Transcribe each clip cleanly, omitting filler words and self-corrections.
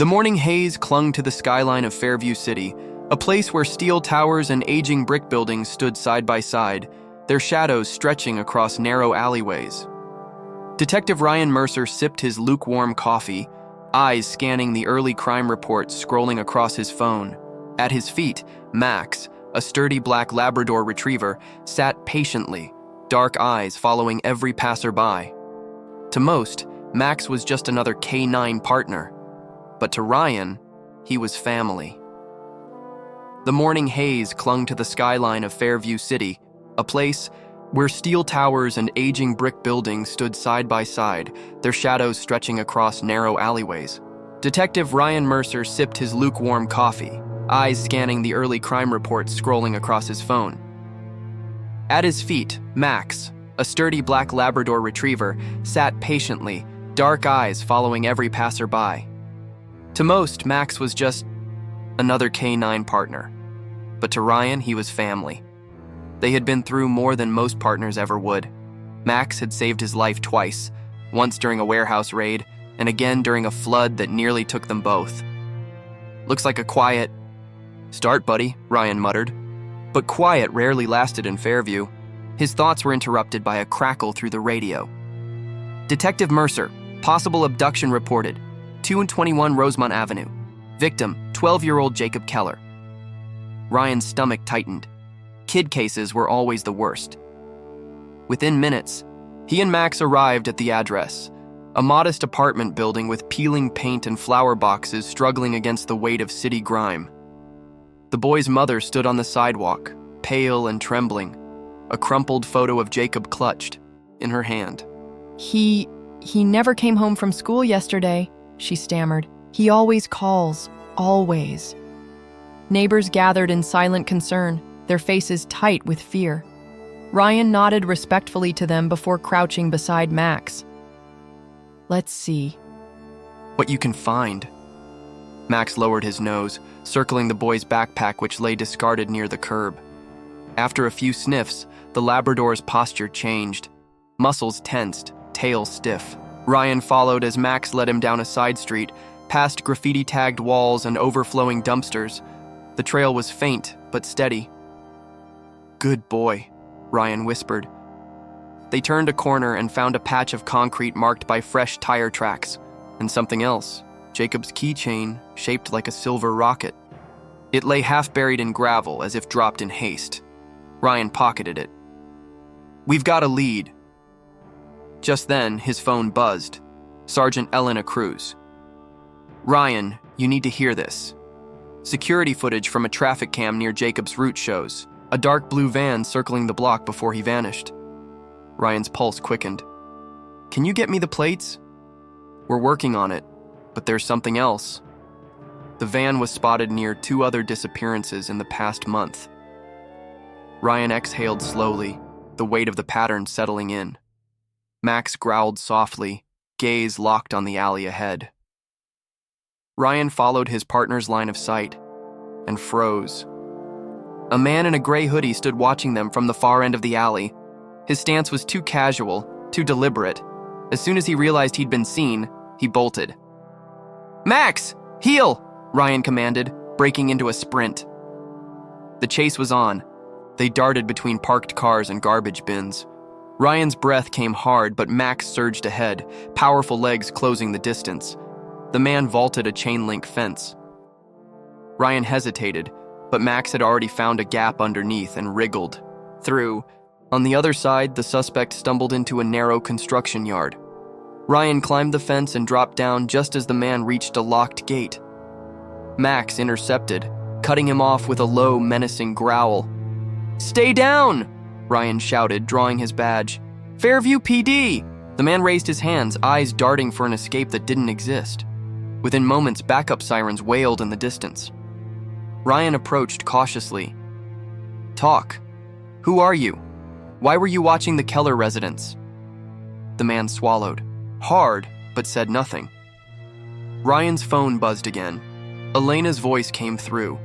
The morning haze clung to the skyline of Fairview City, a place where steel towers and aging brick buildings stood side by side, their shadows stretching across narrow alleyways. Detective Ryan Mercer sipped his lukewarm coffee, eyes scanning the early crime reports scrolling across his phone. At his feet, Max, a sturdy black Labrador retriever, sat patiently, dark eyes following every passerby. To most, Max was just another K9 partner, but to Ryan, he was family. The morning haze clung to the skyline of Fairview City, a place where steel towers and aging brick buildings stood side by side, their shadows stretching across narrow alleyways. Detective Ryan Mercer sipped his lukewarm coffee, eyes scanning the early crime reports scrolling across his phone. At his feet, Max, a sturdy black Labrador retriever, sat patiently, dark eyes following every passerby. To most, Max was just another K9 partner, but to Ryan, he was family. They had been through more than most partners ever would. Max had saved his life twice, once during a warehouse raid, and again during a flood that nearly took them both. "Looks like a quiet start, buddy," Ryan muttered. But quiet rarely lasted in Fairview. His thoughts were interrupted by a crackle through the radio. "Detective Mercer, possible abduction reported. 221 Rosemont Avenue. Victim, 12-year-old Jacob Keller." Ryan's stomach tightened. Kid cases were always the worst. Within minutes, he and Max arrived at the address, a modest apartment building with peeling paint and flower boxes struggling against the weight of city grime. The boy's mother stood on the sidewalk, pale and trembling, a crumpled photo of Jacob clutched in her hand. He never came home from school yesterday," she stammered. "He always calls, always." Neighbors gathered in silent concern, their faces tight with fear. Ryan nodded respectfully to them before crouching beside Max. "Let's see "What you can find." Max lowered his nose, circling the boy's backpack which lay discarded near the curb. After a few sniffs, the Labrador's posture changed. Muscles tensed, tail stiff. Ryan followed as Max led him down a side street, past graffiti-tagged walls and overflowing dumpsters. The trail was faint, but steady. "Good boy," Ryan whispered. They turned a corner and found a patch of concrete marked by fresh tire tracks, and something else, Jacob's keychain, shaped like a silver rocket. It lay half-buried in gravel as if dropped in haste. Ryan pocketed it. "We've got a lead." Just then, his phone buzzed. Sergeant Elena Cruz. "Ryan, you need to hear this." Security footage from a traffic cam near Jacob's route shows a dark blue van circling the block before he vanished. Ryan's pulse quickened. "Can you get me the plates?" "We're working on it, but there's something else." The van was spotted near 2 other disappearances in the past month. Ryan exhaled slowly, the weight of the pattern settling in. Max growled softly, gaze locked on the alley ahead. Ryan followed his partner's line of sight and froze. A man in a gray hoodie stood watching them from the far end of the alley. His stance was too casual, too deliberate. As soon as he realized he'd been seen, he bolted. "Max, heel!" Ryan commanded, breaking into a sprint. The chase was on. They darted between parked cars and garbage bins. Ryan's breath came hard, but Max surged ahead, powerful legs closing the distance. The man vaulted a chain-link fence. Ryan hesitated, but Max had already found a gap underneath and wriggled through. On the other side, the suspect stumbled into a narrow construction yard. Ryan climbed the fence and dropped down just as the man reached a locked gate. Max intercepted, cutting him off with a low, menacing growl. "Stay down!" Ryan shouted, drawing his badge. "Fairview PD!" The man raised his hands, eyes darting for an escape that didn't exist. Within moments, backup sirens wailed in the distance. Ryan approached cautiously. "Talk. Who are you? Why were you watching the Keller residence?" The man swallowed, hard, but said nothing. Ryan's phone buzzed again. Elena's voice came through.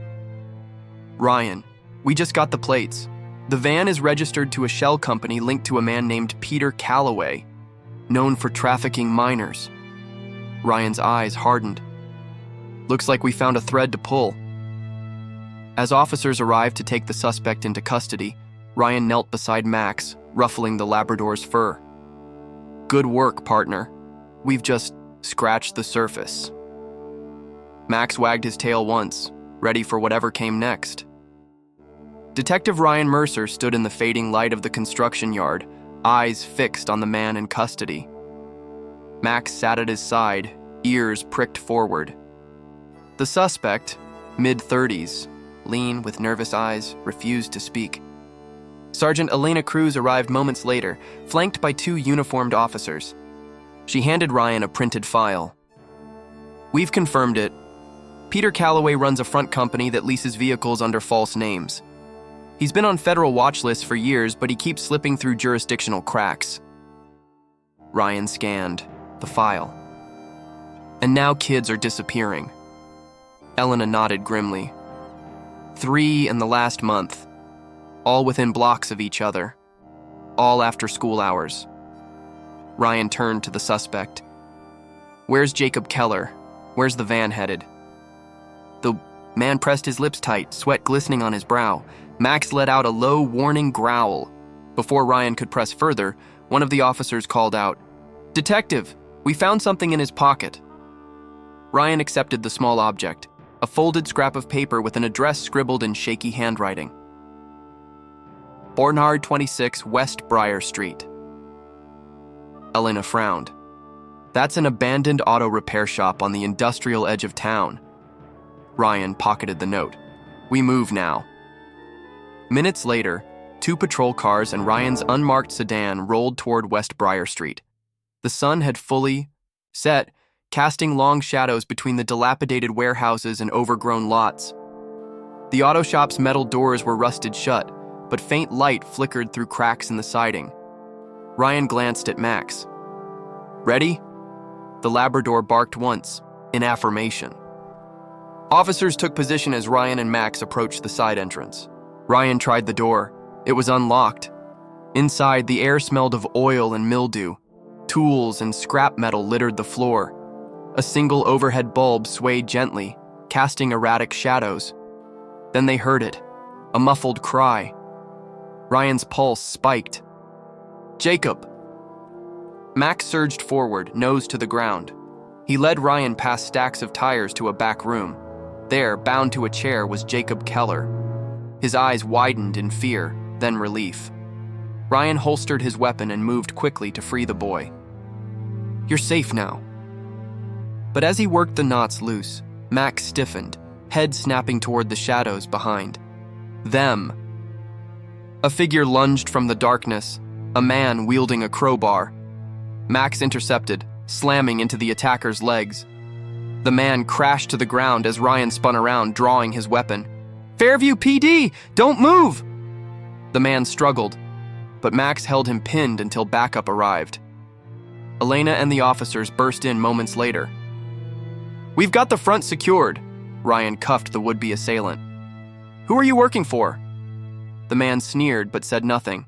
"Ryan, we just got the plates. The van is registered to a shell company linked to a man named Peter Calloway, known for trafficking minors." Ryan's eyes hardened. Looks like we found a thread to pull. As officers arrived to take the suspect into custody, Ryan knelt beside Max, ruffling the Labrador's fur. Good work, partner. We've just scratched the surface. Max wagged his tail once, ready for whatever came next. Detective Ryan Mercer stood in the fading light of the construction yard, eyes fixed on the man in custody. Max sat at his side, ears pricked forward. The suspect, mid-30s, lean with nervous eyes, refused to speak. Sergeant Elena Cruz arrived moments later, flanked by 2 uniformed officers. She handed Ryan a printed file. We've confirmed it. Peter Calloway runs a front company that leases vehicles under false names. He's been on federal watch lists for years, but he keeps slipping through jurisdictional cracks. Ryan scanned the file. And now kids are disappearing. Elena nodded grimly. 3 in the last month, all within blocks of each other, all after school hours. Ryan turned to the suspect. Where's Jacob Keller? Where's the van headed? The man pressed his lips tight, sweat glistening on his brow. Max let out a low, warning growl. Before Ryan could press further, one of the officers called out, "Detective, we found something in his pocket." Ryan accepted the small object, a folded scrap of paper with an address scribbled in shaky handwriting. Bornhard 26, West Briar Street. Elena frowned. That's an abandoned auto repair shop on the industrial edge of town. Ryan pocketed the note. We move now. Minutes later, 2 patrol cars and Ryan's unmarked sedan rolled toward West Briar Street. The sun had fully set, casting long shadows between the dilapidated warehouses and overgrown lots. The auto shop's metal doors were rusted shut, but faint light flickered through cracks in the siding. Ryan glanced at Max. Ready? The Labrador barked once, in affirmation. Officers took position as Ryan and Max approached the side entrance. Ryan tried the door. It was unlocked. Inside, the air smelled of oil and mildew. Tools and scrap metal littered the floor. A single overhead bulb swayed gently, casting erratic shadows. Then they heard it, a muffled cry. Ryan's pulse spiked. Jacob! Max surged forward, nose to the ground. He led Ryan past stacks of tires to a back room. There, bound to a chair, was Jacob Keller. His eyes widened in fear, then relief. Ryan holstered his weapon and moved quickly to free the boy. You're safe now. But as he worked the knots loose, Max stiffened, head snapping toward the shadows behind. Them. A figure lunged from the darkness, a man wielding a crowbar. Max intercepted, slamming into the attacker's legs. The man crashed to the ground as Ryan spun around, drawing his weapon. Fairview PD! Don't move! The man struggled, but Max held him pinned until backup arrived. Elena and the officers burst in moments later. We've got the front secured, Ryan cuffed the would-be assailant. Who are you working for? The man sneered but said nothing.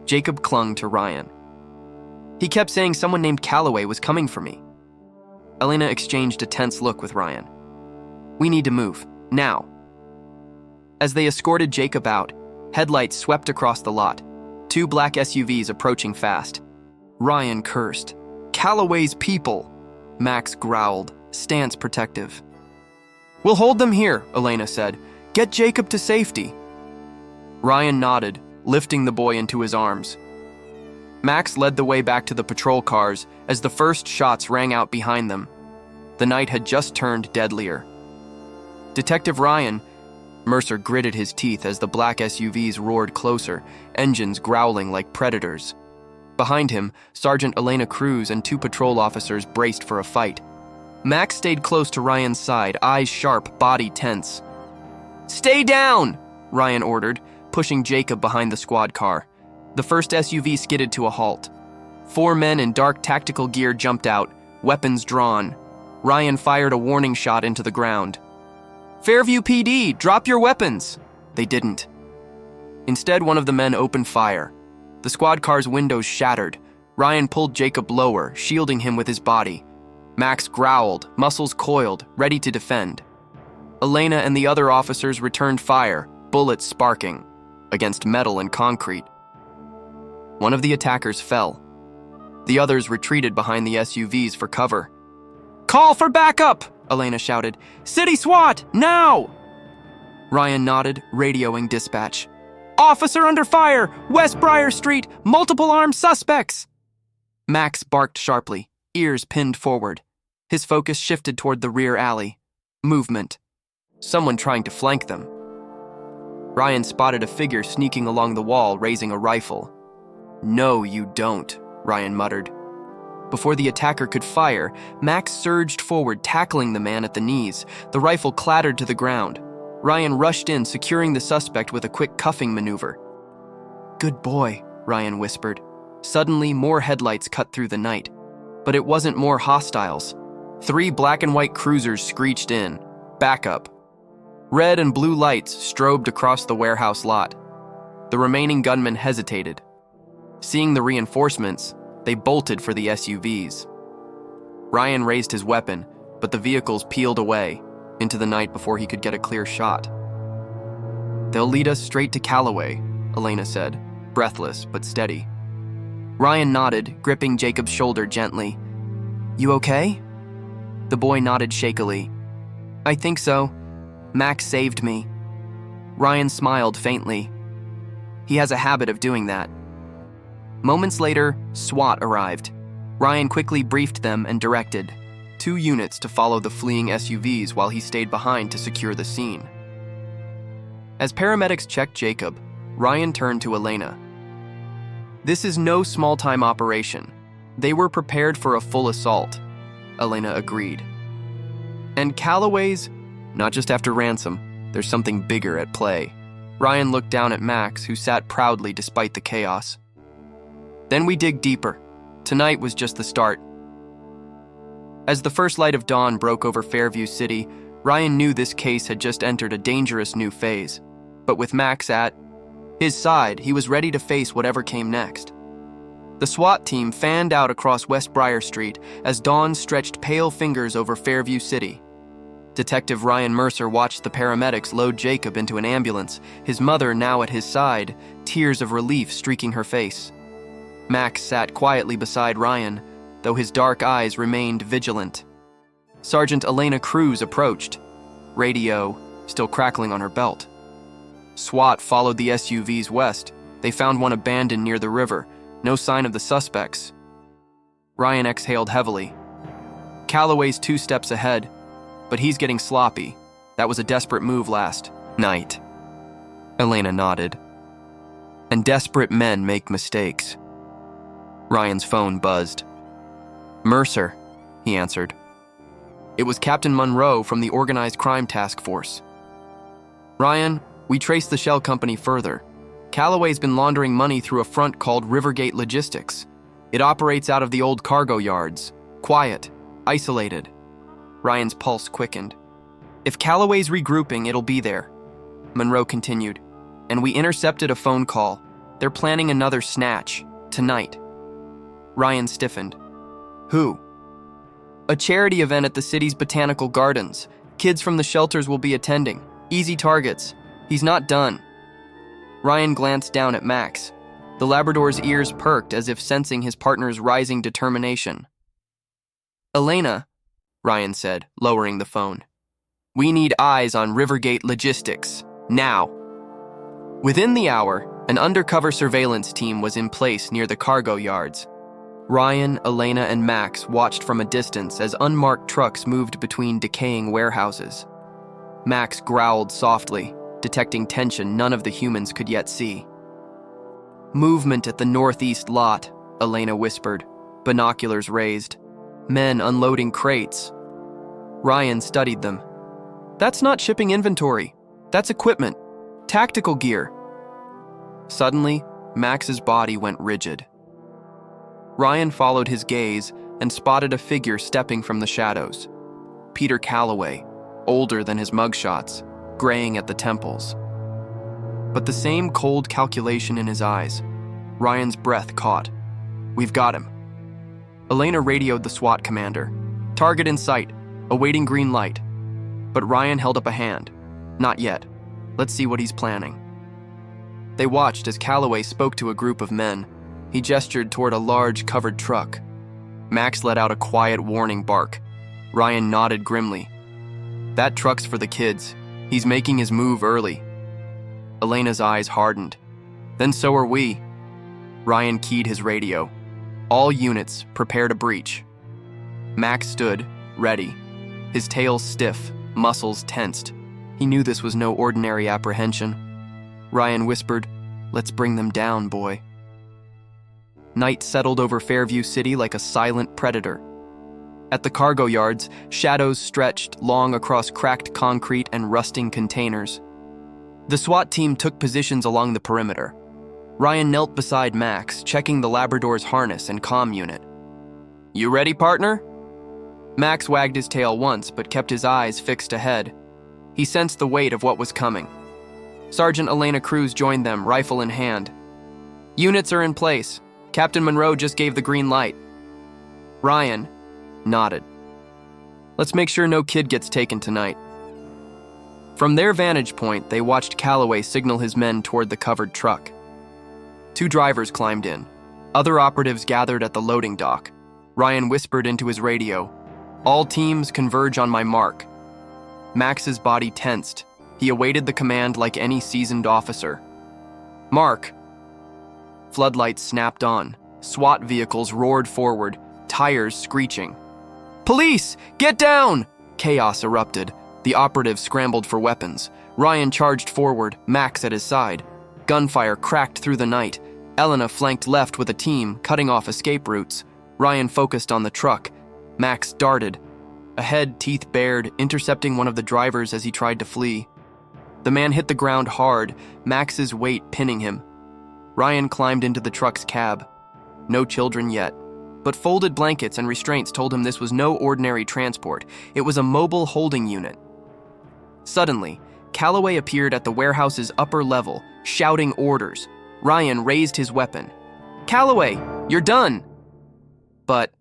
Jacob clung to Ryan. He kept saying someone named Calloway was coming for me. Elena exchanged a tense look with Ryan. We need to move, now. As they escorted Jacob out, headlights swept across the lot, 2 black SUVs approaching fast. Ryan cursed. Calloway's people, Max growled, stance protective. We'll hold them here, Elena said. Get Jacob to safety. Ryan nodded, lifting the boy into his arms. Max led the way back to the patrol cars as the first shots rang out behind them. The night had just turned deadlier. Detective Ryan, Mercer gritted his teeth as the black SUVs roared closer, engines growling like predators. Behind him, Sergeant Elena Cruz and 2 patrol officers braced for a fight. Max stayed close to Ryan's side, eyes sharp, body tense. Stay down, Ryan ordered, pushing Jacob behind the squad car. The first SUV skidded to a halt. 4 men in dark tactical gear jumped out, weapons drawn. Ryan fired a warning shot into the ground. Fairview PD, drop your weapons! They didn't. Instead, one of the men opened fire. The squad car's windows shattered. Ryan pulled Jacob lower, shielding him with his body. Max growled, muscles coiled, ready to defend. Elena and the other officers returned fire, bullets sparking, against metal and concrete. One of the attackers fell. The others retreated behind the SUVs for cover. "Call for backup!" Elena shouted. "City SWAT, now!" Ryan nodded, radioing dispatch. "Officer under fire! West Briar Street! Multiple armed suspects!" Max barked sharply, ears pinned forward. His focus shifted toward the rear alley. Movement. Someone trying to flank them. Ryan spotted a figure sneaking along the wall, raising a rifle. "No, you don't," Ryan muttered. Before the attacker could fire, Max surged forward, tackling the man at the knees. The rifle clattered to the ground. Ryan rushed in, securing the suspect with a quick cuffing maneuver. "Good boy," Ryan whispered. Suddenly, more headlights cut through the night. But it wasn't more hostiles. 3 black and white cruisers screeched in. Backup. Red and blue lights strobed across the warehouse lot. The remaining gunmen hesitated. Seeing the reinforcements, they bolted for the SUVs. Ryan raised his weapon, but the vehicles peeled away into the night before he could get a clear shot. "They'll lead us straight to Callaway," Elena said, breathless but steady. Ryan nodded, gripping Jacob's shoulder gently. "You okay?" The boy nodded shakily. "I think so. Max saved me." Ryan smiled faintly. He has a habit of doing that. Moments later, SWAT arrived. Ryan quickly briefed them and directed 2 units to follow the fleeing SUVs while he stayed behind to secure the scene. As paramedics checked Jacob, Ryan turned to Elena. "This is no small-time operation. They were prepared for a full assault," Elena agreed. "And Callaway's, not just after ransom, there's something bigger at play." Ryan looked down at Max, who sat proudly despite the chaos. "Then we dig deeper. Tonight was just the start." As the first light of dawn broke over Fairview City, Ryan knew this case had just entered a dangerous new phase. But with Max at his side, he was ready to face whatever came next. The SWAT team fanned out across West Briar Street as dawn stretched pale fingers over Fairview City. Detective Ryan Mercer watched the paramedics load Jacob into an ambulance, his mother now at his side, tears of relief streaking her face. Max sat quietly beside Ryan, though his dark eyes remained vigilant. Sergeant Elena Cruz approached, radio still crackling on her belt. SWAT followed the SUVs west. They found one abandoned near the river, no sign of the suspects. Ryan exhaled heavily. "Callaway's 2 steps ahead, but he's getting sloppy. That was a desperate move last night." Elena nodded. "And desperate men make mistakes." Ryan's phone buzzed. "Mercer," he answered. It was Captain Monroe from the Organized Crime Task Force. "Ryan, we traced the shell company further. Callaway's been laundering money through a front called Rivergate Logistics. It operates out of the old cargo yards. Quiet, isolated." Ryan's pulse quickened. "If Callaway's regrouping, it'll be there," Monroe continued. "And we intercepted a phone call. They're planning another snatch, tonight." Ryan stiffened. "Who?" "A charity event at the city's botanical gardens. Kids from the shelters will be attending. Easy targets. He's not done." Ryan glanced down at Max. The Labrador's ears perked as if sensing his partner's rising determination. "Elena," Ryan said, lowering the phone. "We need eyes on Rivergate Logistics, now." Within the hour, an undercover surveillance team was in place near the cargo yards. Ryan, Elena, and Max watched from a distance as unmarked trucks moved between decaying warehouses. Max growled softly, detecting tension none of the humans could yet see. "Movement at the northeast lot," Elena whispered, binoculars raised. "Men unloading crates." Ryan studied them. "That's not shipping inventory. That's equipment. Tactical gear." Suddenly, Max's body went rigid. Ryan followed his gaze and spotted a figure stepping from the shadows. Peter Callaway, older than his mugshots, graying at the temples. But the same cold calculation in his eyes. Ryan's breath caught. "We've got him." Elena radioed the SWAT commander. Target in sight, awaiting green light. But Ryan held up a hand. Not yet. Let's see what he's planning. They watched as Calloway spoke to a group of men. He gestured toward a large covered truck. Max let out a quiet warning bark. Ryan nodded grimly. That truck's for the kids. He's making his move early. Elena's eyes hardened. Then so are we. Ryan keyed his radio. All units, prepare to breach. Max stood, ready. His tail stiff, muscles tensed. He knew this was no ordinary apprehension. Ryan whispered, "Let's bring them down, boy." Night settled over Fairview City like a silent predator. At the cargo yards, shadows stretched long across cracked concrete and rusting containers. The SWAT team took positions along the perimeter. Ryan knelt beside Max, checking the Labrador's harness and comm unit. "You ready, partner?" Max wagged his tail once, but kept his eyes fixed ahead. He sensed the weight of what was coming. Sergeant Elena Cruz joined them, rifle in hand. "Units are in place. Captain Monroe just gave the green light." Ryan nodded. "Let's make sure no kid gets taken tonight." From their vantage point, they watched Calloway signal his men toward the covered truck. 2 drivers climbed in. Other operatives gathered at the loading dock. Ryan whispered into his radio, "All teams converge on my mark." Max's body tensed. He awaited the command like any seasoned officer. "Mark." Floodlights snapped on. SWAT vehicles roared forward, tires screeching. "Police! Get down!" Chaos erupted. The operatives scrambled for weapons. Ryan charged forward, Max at his side. Gunfire cracked through the night. Elena flanked left with a team, cutting off escape routes. Ryan focused on the truck. Max darted. Ahead, teeth bared, intercepting one of the drivers as he tried to flee. The man hit the ground hard, Max's weight pinning him. Ryan climbed into the truck's cab. No children yet, but folded blankets and restraints told him this was no ordinary transport. It was a mobile holding unit. Suddenly, Calloway appeared at the warehouse's upper level, shouting orders. Ryan raised his weapon. "Calloway, you're done!" But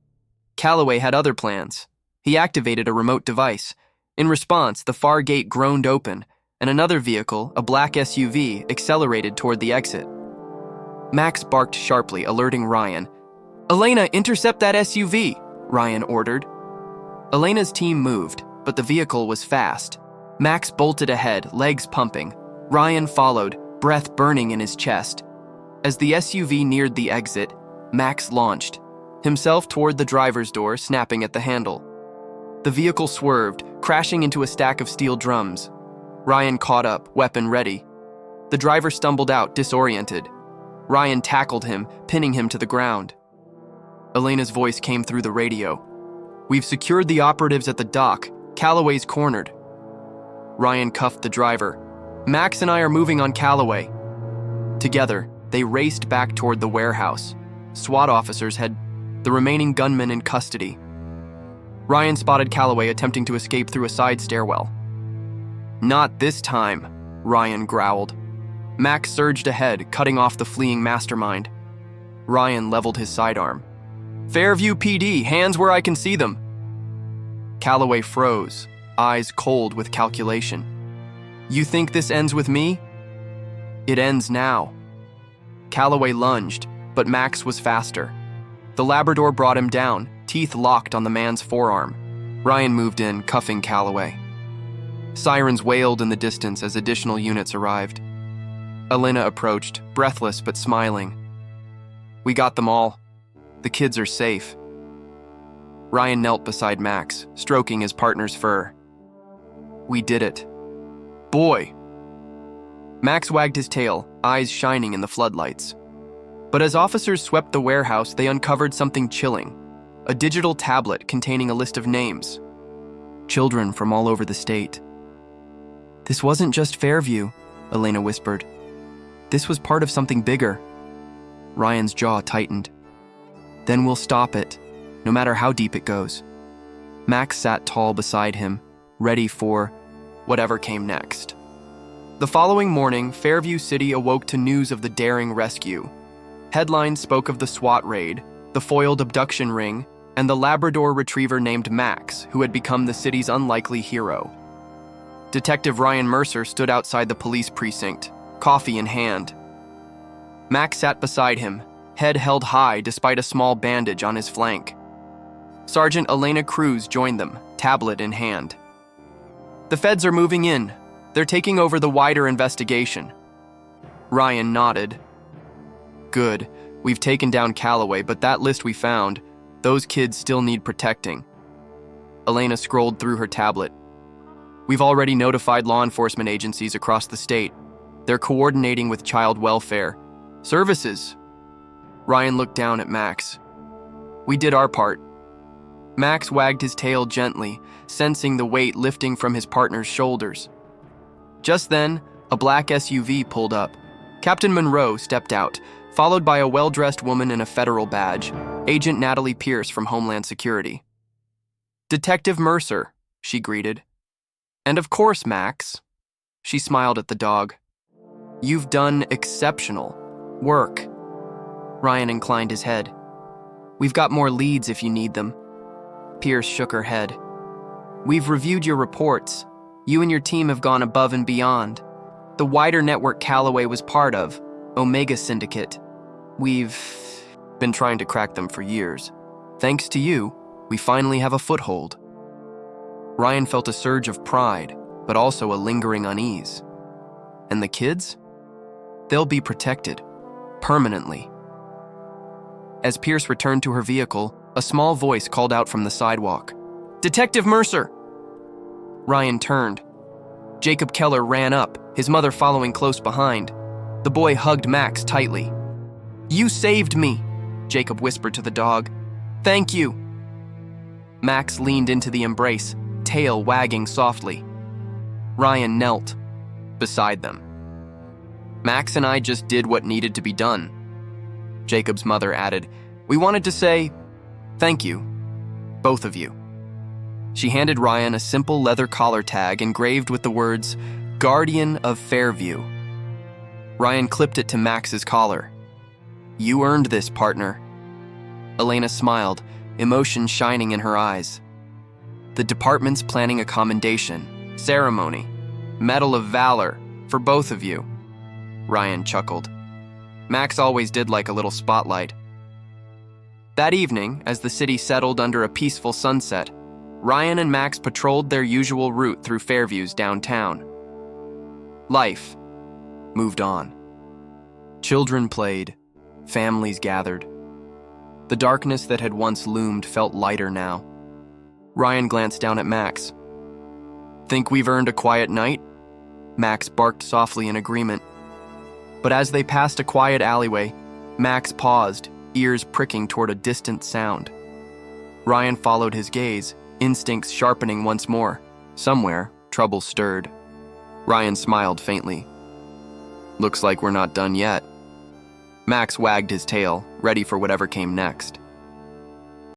Calloway had other plans. He activated a remote device. In response, the far gate groaned open, and another vehicle, a black SUV, accelerated toward the exit. Max barked sharply, alerting Ryan. "Elena, intercept that SUV!" Ryan ordered. Elena's team moved, but the vehicle was fast. Max bolted ahead, legs pumping. Ryan followed, breath burning in his chest. As the SUV neared the exit, Max launched, himself toward the driver's door, snapping at the handle. The vehicle swerved, crashing into a stack of steel drums. Ryan caught up, weapon ready. The driver stumbled out, disoriented. Ryan tackled him, pinning him to the ground. Elena's voice came through the radio. "We've secured the operatives at the dock. Calloway's cornered." Ryan cuffed the driver. "Max and I are moving on Calloway." Together, they raced back toward the warehouse. SWAT officers had the remaining gunmen in custody. Ryan spotted Calloway attempting to escape through a side stairwell. "Not this time," Ryan growled. Max surged ahead, cutting off the fleeing mastermind. Ryan leveled his sidearm. "Fairview PD, hands where I can see them." Calloway froze, eyes cold with calculation. "You think this ends with me?" "It ends now." Calloway lunged, but Max was faster. The Labrador brought him down, teeth locked on the man's forearm. Ryan moved in, cuffing Calloway. Sirens wailed in the distance as additional units arrived. Elena approached, breathless but smiling. "We got them all. The kids are safe." Ryan knelt beside Max, stroking his partner's fur. "We did it. Boy!" Max wagged his tail, eyes shining in the floodlights. But as officers swept the warehouse, they uncovered something chilling. A digital tablet containing a list of names. Children from all over the state. "This wasn't just Fairview," Elena whispered. "This was part of something bigger." Ryan's jaw tightened. "Then we'll stop it, no matter how deep it goes." Max sat tall beside him, ready for whatever came next. The following morning, Fairview City awoke to news of the daring rescue. Headlines spoke of the SWAT raid, the foiled abduction ring, and the Labrador retriever named Max, who had become the city's unlikely hero. Detective Ryan Mercer stood outside the police precinct, coffee in hand. Max sat beside him, head held high despite a small bandage on his flank. Sergeant Elena Cruz joined them, tablet in hand. "The feds are moving in. They're taking over the wider investigation." Ryan nodded. "Good. We've taken down Calloway, but that list we found, those kids still need protecting." Elena scrolled through her tablet. "We've already notified law enforcement agencies across the state. They're coordinating with child welfare services." Ryan looked down at Max. "We did our part." Max wagged his tail gently, sensing the weight lifting from his partner's shoulders. Just then, a black SUV pulled up. Captain Monroe stepped out, followed by a well-dressed woman in a federal badge, Agent Natalie Pierce from Homeland Security. "Detective Mercer," she greeted. "And of course, Max." She smiled at the dog. "You've done exceptional work." Ryan inclined his head. "We've got more leads if you need them." Pierce shook her head. "We've reviewed your reports. You and your team have gone above and beyond. The wider network Calloway was part of, Omega Syndicate. We've been trying to crack them for years. Thanks to you, we finally have a foothold." Ryan felt a surge of pride, but also a lingering unease. And the kids? They'll be protected, permanently. As Pierce returned to her vehicle, a small voice called out from the sidewalk. "Detective Mercer!" Ryan turned. Jacob Keller ran up, his mother following close behind. The boy hugged Max tightly. "You saved me," Jacob whispered to the dog. "Thank you." Max leaned into the embrace, tail wagging softly. Ryan knelt beside them. "Max and I just did what needed to be done," Jacob's mother added. "We wanted to say thank you, both of you." She handed Ryan a simple leather collar tag engraved with the words, "Guardian of Fairview." Ryan clipped it to Max's collar. "You earned this, partner." Elena smiled, emotion shining in her eyes. "The department's planning a commendation, ceremony, Medal of Valor, for both of you." Ryan chuckled. Max always did like a little spotlight. That evening, as the city settled under a peaceful sunset, Ryan and Max patrolled their usual route through Fairview's downtown. Life moved on. Children played, families gathered. The darkness that had once loomed felt lighter now. Ryan glanced down at Max. "Think we've earned a quiet night?" Max barked softly in agreement. But as they passed a quiet alleyway, Max paused, ears pricking toward a distant sound. Ryan followed his gaze, instincts sharpening once more. Somewhere, trouble stirred. Ryan smiled faintly. "Looks like we're not done yet." Max wagged his tail, ready for whatever came next.